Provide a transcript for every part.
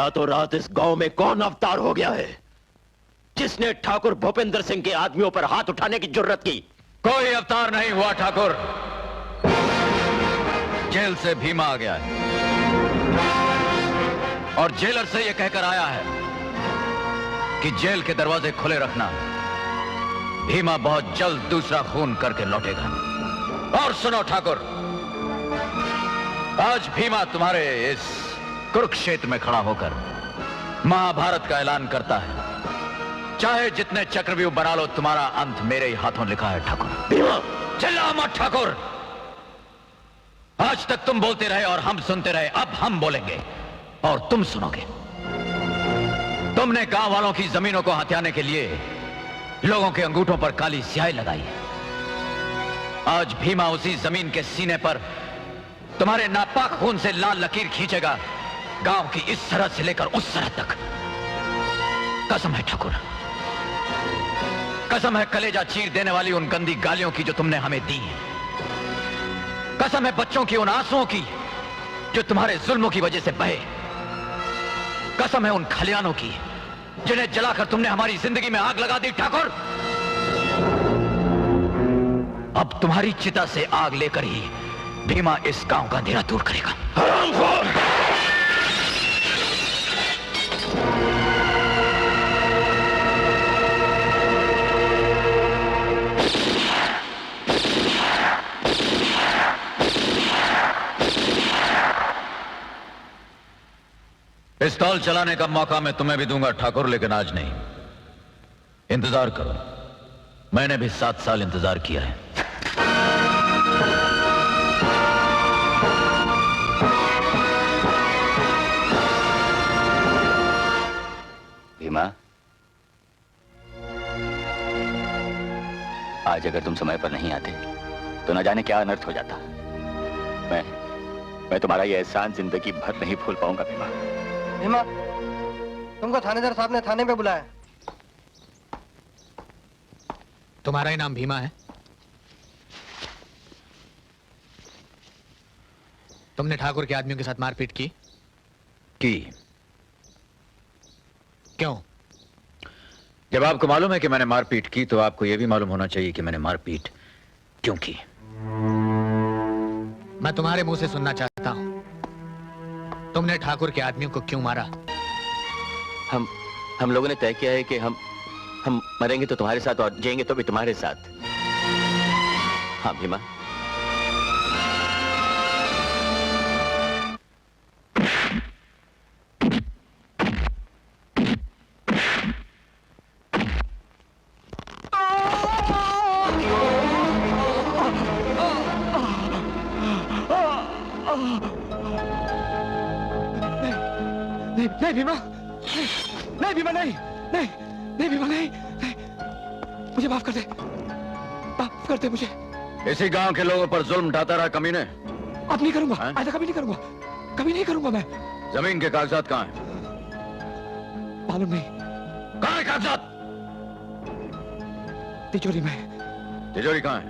रातों रात इस गांव में कौन अवतार हो गया है जिसने ठाकुर भूपेंद्र सिंह के आदमियों पर हाथ उठाने की जुर्रत की? कोई अवतार नहीं हुआ ठाकुर। जेल से भीमा आ गया है और जेलर से यह कहकर आया है कि जेल के दरवाजे खुले रखना। भीमा बहुत जल्द दूसरा खून करके लौटेगा। और सुनो ठाकुर, आज भीमा तुम्हारे इस कुरुक्षेत्र में खड़ा होकर महाभारत का ऐलान करता है। चाहे जितने चक्रव्यूह बना लो, तुम्हारा अंत मेरे ही हाथों लिखा है ठाकुर। भीमा! चिल्ला मत ठाकुर। आज तक तुम बोलते रहे और हम सुनते रहे, अब हम बोलेंगे और तुम सुनोगे। तुमने गांव वालों की जमीनों को हथियाने के लिए लोगों के अंगूठों पर काली स्याही लगाई है। आज भीमा उसी जमीन के सीने पर तुम्हारे नापाक खून से लाल लकीर खींचेगा, गांव की इस सरहद से लेकर उस सरहद तक। कसम है ठाकुर, कसम है कलेजा चीर देने वाली उन गंदी गालियों की जो तुमने हमें दी है। कसम है बच्चों की उन आंसुओं की जो तुम्हारे जुल्मों की वजह से बहे। कसम है उन खलियानों की जिन्हें जलाकर तुमने हमारी जिंदगी में आग लगा दी। ठाकुर, अब तुम्हारी चिता से आग लेकर ही भीमा इस गांव का अंधेरा दूर करेगा। पिस्तौल चलाने का मौका मैं तुम्हें भी दूंगा ठाकुर, लेकिन आज नहीं। इंतजार करो, मैंने भी 7 साल इंतजार किया है। भीमा, आज अगर तुम समय पर नहीं आते तो न जाने क्या अनर्थ हो जाता। मैं तुम्हारा ये एहसान जिंदगी भर नहीं भूल पाऊंगा। भीमा, भीमा, तुमको थानेदार साहब ने थाने पे बुलाया। तुम्हारा ही नाम भीमा है? तुमने ठाकुर के आदमियों के साथ मारपीट की? क्यों? जब आपको मालूम है कि मैंने मारपीट की तो आपको यह भी मालूम होना चाहिए कि मैंने मारपीट क्यों की। मैं तुम्हारे मुंह से सुनना चाहता हूं, तुमने ठाकुर के आदमियों को क्यों मारा? हम लोगों ने तय किया है कि हम मरेंगे तो तुम्हारे साथ और जिएंगे तो भी तुम्हारे साथ। हाँ भीमा। नहीं भीमा, नहीं भीमा, नहीं नहीं नहीं भीमा, नहीं, मुझे माफ कर दे, माफ कर दे मुझे। इसी गांव के लोगों पर जुल्म ढाता रहा कमीने। अब नहीं करूंगा, ऐसा कभी नहीं करूंगा, कभी नहीं करूंगा मैं। जमीन के कागजात कहाँ हैं? मालूम नहीं। कहाँ है कागजात? तिजोरी में। तिजोरी कहाँ है?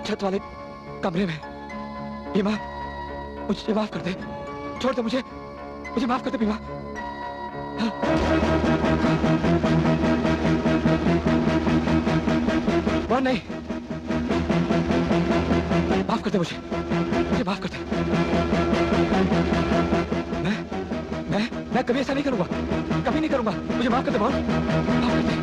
छत वाले कमरे में। भीमा, मुझे माफ कर दे, छोड़ दे मुझे माफ कर दे भीमा। वो नहीं, माफ कर दे मुझे माफ कर दे। मैं कभी ऐसा नहीं करूंगा, कभी नहीं करूंगा। मुझे माफ कर दे, माफ कर दे।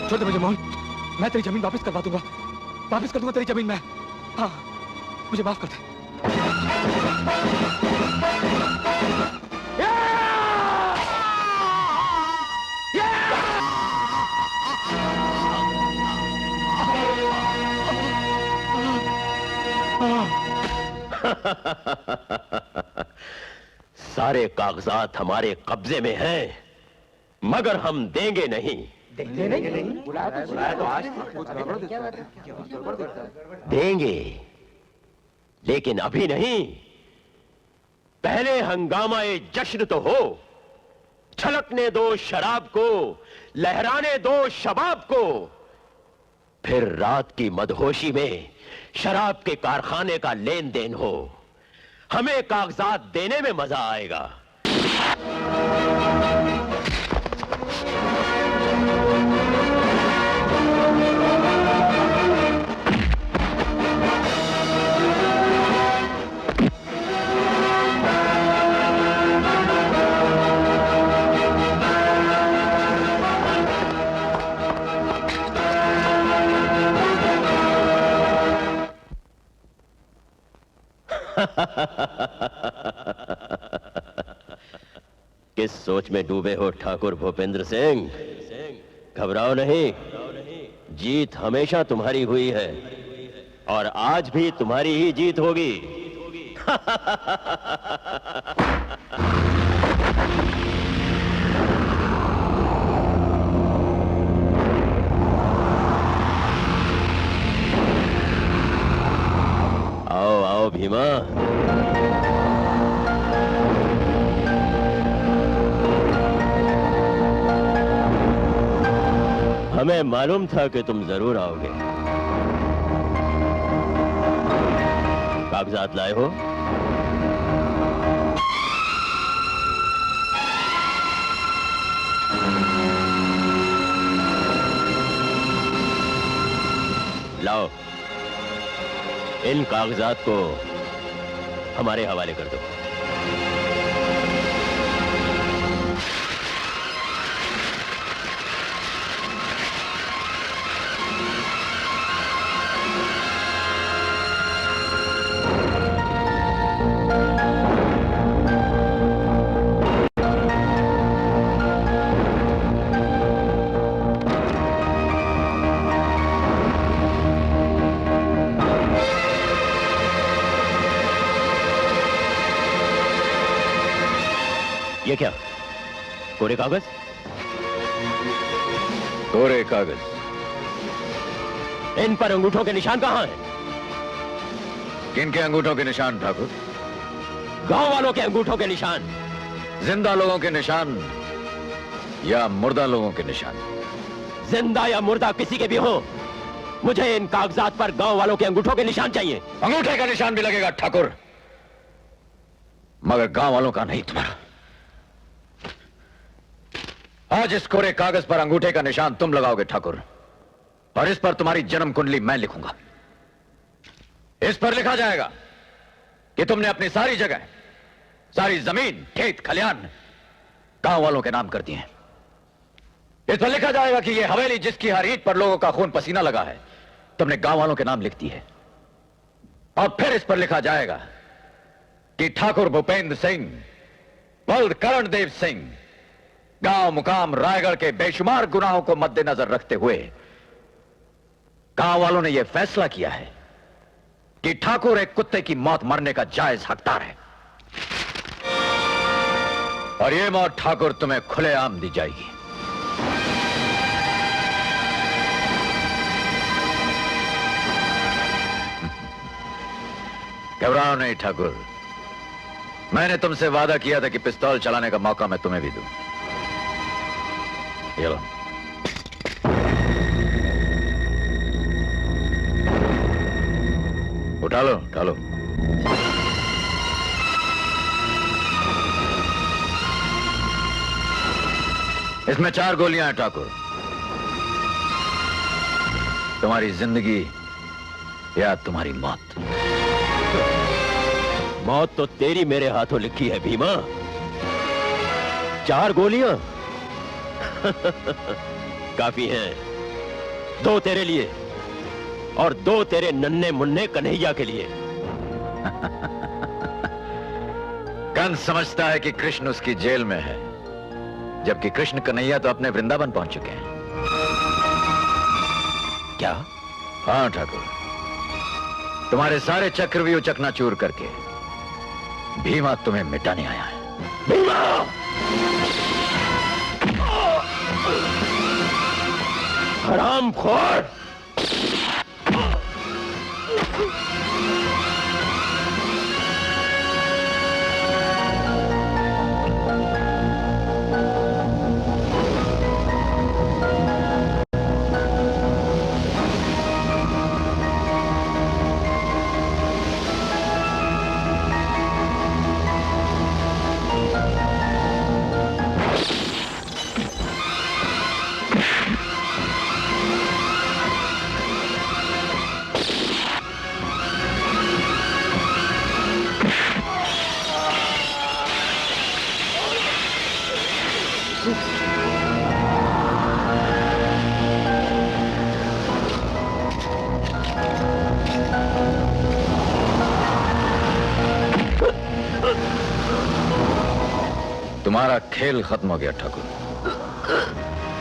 छोड़ दे मुझे मोहन, मैं तेरी जमीन वापस करवा दूंगा, वापस कर दूंगा तेरी जमीन मैं। हाँ, मुझे माफ कर दे। सारे कागजात हमारे कब्जे में हैं, मगर हम देंगे नहीं। देंगे, लेकिन अभी नहीं। पहले हंगामा-ए जश्न तो हो, छलकने दो शराब को, लहराने दो शबाब को, फिर रात की मदहोशी में शराब के कारखाने का लेन देन हो, हमें कागजात देने में मजा आएगा। किस सोच में डूबे हो ठाकुर भूपेंद्र सिंह? घबराओ नहीं, जीत हमेशा तुम्हारी हुई है और आज भी तुम्हारी ही जीत होगी। आओ आओ भीमा। हमें मालूम था कि तुम जरूर आओगे। कागजात लाए हो? लाओ, इन कागजात को हमारे हवाले कर दो। ये क्या? कोरे कागज? कोरे कागज? इन पर अंगूठों के निशान कहां हैं? किनके अंगूठों के निशान ठाकुर? गांव वालों के अंगूठों के निशान। जिंदा लोगों के निशान या मुर्दा लोगों के निशान? जिंदा या मुर्दा किसी के भी हो, मुझे इन कागजात पर गांव वालों के अंगूठों के निशान चाहिए। अंगूठे का निशान भी लगेगा ठाकुर, मगर गांव वालों का नहीं, तुम्हारा। आज इस कोरे कागज पर अंगूठे का निशान तुम लगाओगे ठाकुर, और इस पर तुम्हारी जन्म कुंडली मैं लिखूंगा। इस पर लिखा जाएगा कि तुमने अपनी सारी जगह, सारी जमीन, खेत खलियान गांव वालों के नाम कर दिए हैं। इस पर लिखा जाएगा कि यह हवेली जिसकी हर ईंट पर लोगों का खून पसीना लगा है, तुमने गांव वालों के नाम लिख दी है। और फिर इस पर लिखा जाएगा कि ठाकुर भूपेंद्र सिंह, बल्द करणदेव सिंह, गांव मुकाम रायगढ़ के बेशुमार गुनाहों को मद्देनजर रखते हुए गांव वालों ने यह फैसला किया है कि ठाकुर एक कुत्ते की मौत मरने का जायज हकदार है, और यह मौत ठाकुर तुम्हें खुलेआम दी जाएगी। घबराओ नहीं ठाकुर, मैंने तुमसे वादा किया था कि पिस्तौल चलाने का मौका मैं तुम्हें भी दूं। ये लो। उठा लो, उठा लो। इसमें 4 गोलियां हैं ठाकुर, तुम्हारी जिंदगी या तुम्हारी मौत। मौत तो तेरी मेरे हाथों लिखी है भीमा। 4 गोलियां काफी हैं। 2 तेरे लिए और 2 तेरे नन्हे मुन्ने कन्हैया के लिए। कंस समझता है कि कृष्ण उसकी जेल में है, जबकि कृष्ण कन्हैया तो अपने वृंदावन पहुंच चुके हैं। क्या? हाँ ठाकुर, तुम्हारे सारे चक्रव्यूह चकनाचूर करके भीमा तुम्हें मिटाने आया है। भीमा! हरामखोर! तुम्हारा खेल खत्म हो गया ठाकुर।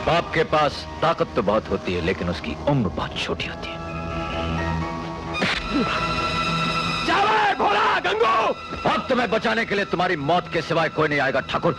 बाप के पास ताकत तो बहुत होती है, लेकिन उसकी उम्र बहुत छोटी होती है। जावे घोड़ा गंगू! अब तुम्हें बचाने के लिए तुम्हारी मौत के सिवाय कोई नहीं आएगा ठाकुर।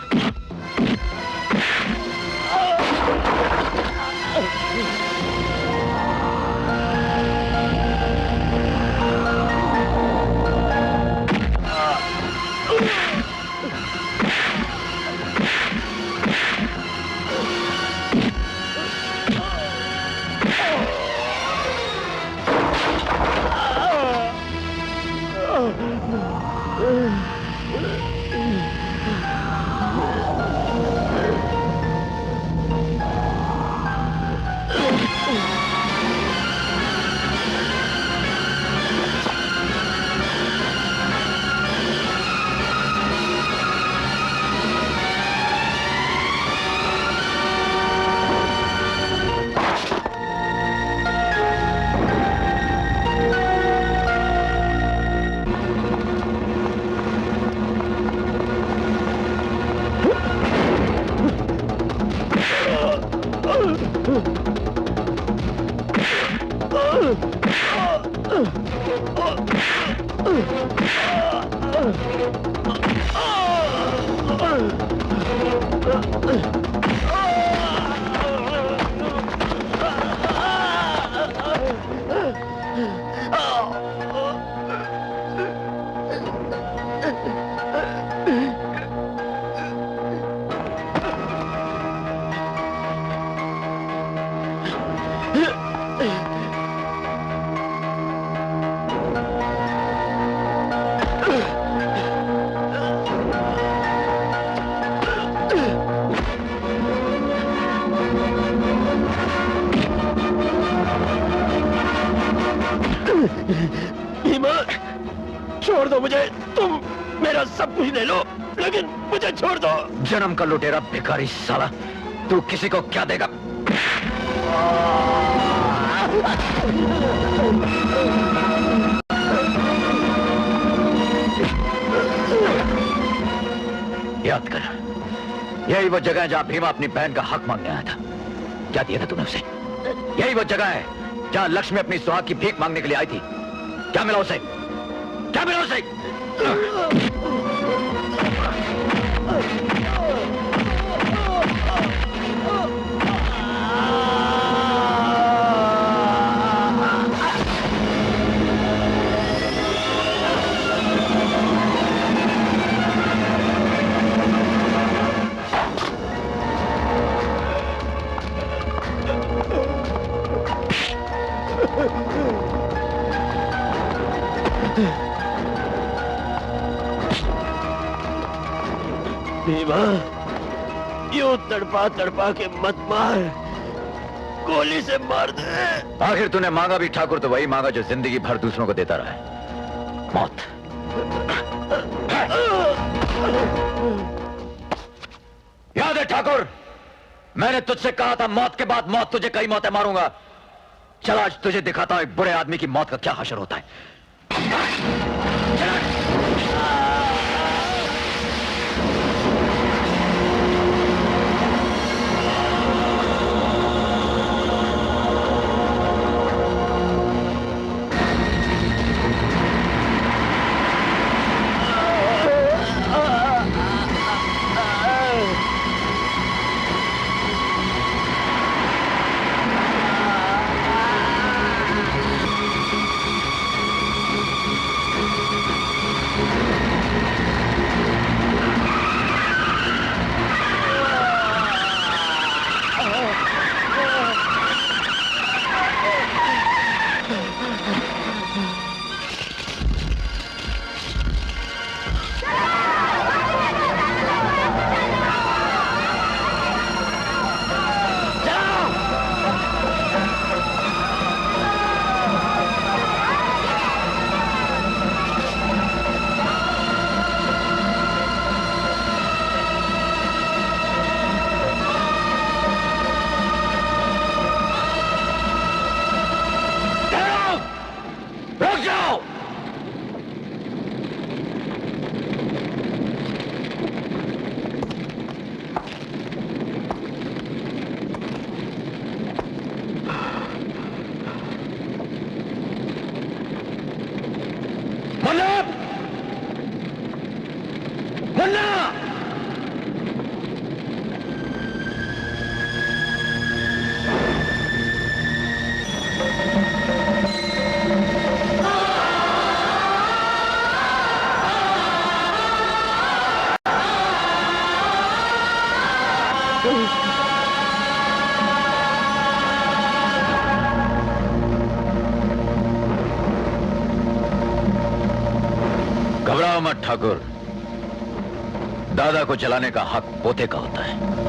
भीमा, छोड़ दो मुझे। तुम मेरा सब कुछ ले लो, लेकिन मुझे छोड़ दो। जन्म का लुटेरा भिखारी साला, तू किसी को क्या देगा? याद कर, यही वो जगह है जहां भीमा अपनी बहन का हक मांगने आया था। क्या दिया था तूने उसे? यही वो जगह है जहां लक्ष्मी अपनी सुहाग की भीख मांगने के लिए आई थी। क्या मिला उसे? क्या मिला उसे? भीमा, यूं तड़पा तड़पा के मत मार, गोली से मार दे। आखिर तूने मांगा भी ठाकुर तो वही मांगा जो जिंदगी भर दूसरों को देता रहा है, मौत। याद है ठाकुर, मैंने तुझसे कहा था मौत के बाद मौत, तुझे कई मौतें मारूंगा। चल आज तुझे दिखाता हूं एक बुरे आदमी की मौत का क्या हशर होता है। घबराओ मत ठाकुर, दादा को चलाने का हक पोते का होता है।